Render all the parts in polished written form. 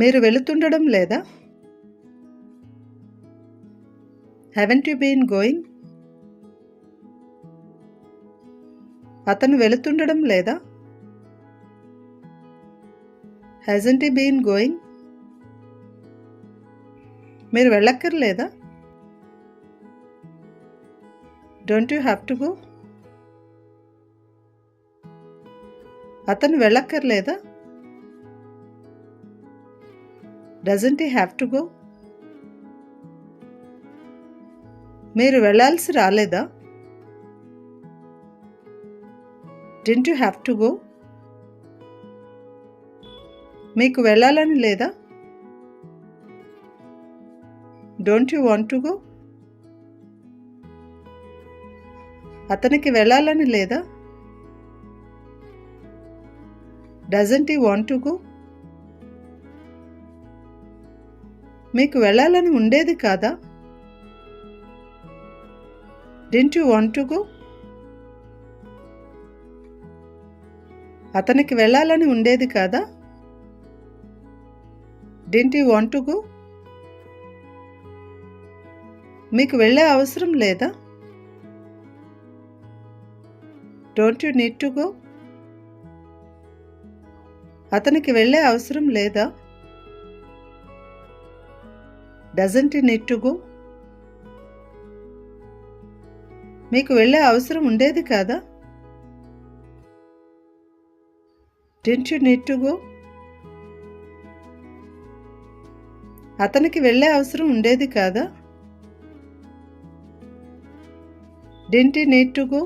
మీరు వెళుతుండడం లేదా? Haven't you been going? అతను వెళుతుండడం లేదా? Hasn't he been going? మీరు వెళ్ళక్కర్లేదా? Don't you have to go? అతను వెళ్ళక్కర్లేదా? Doesn't he have to go? మీరు వెళ్ళాల్సి రాలేదా? Didn't you have to go? మీకు వెళ్ళాలని లేదా? Don't you want to go? అతనికి వెళ్ళాలని లేదా? Doesn't he want to go? మీకు వెళ్ళాలని ఉండేది కాదా? Didn't you want to go? అతనికి వెళ్ళాలని ఉండేది కాదా? Didn't you want to go? మీకు వెళ్ళే అవసరం లేదా? Don't you need to go? అతనికి వెళ్ళే అవసరం లేదా? Doesn't he need to go? మీకు వెళ్ళే అవసరం ఉండేది కాదా? Didn't you need to go? అతనికి వెళ్ళే అవసరం ఉండేది కాదా? Didn't he need to go?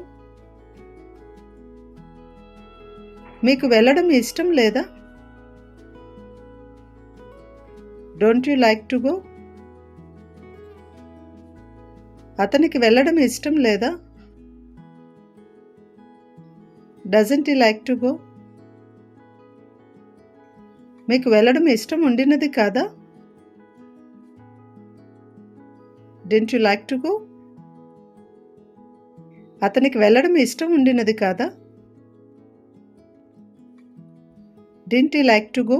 మీకు వెళ్ళడం ఇష్టం లేదా? Don't you like to go? అతనికి వెళ్ళడం ఇష్టం లేదా? Doesn't he like to go? మీకు వెళ్ళడం ఇష్టం ఉండినది కాదా? Didn't you like to go? అతనికి వెళ్ళడం ఇష్టం ఉండినది కాదా? Didn't he like to go?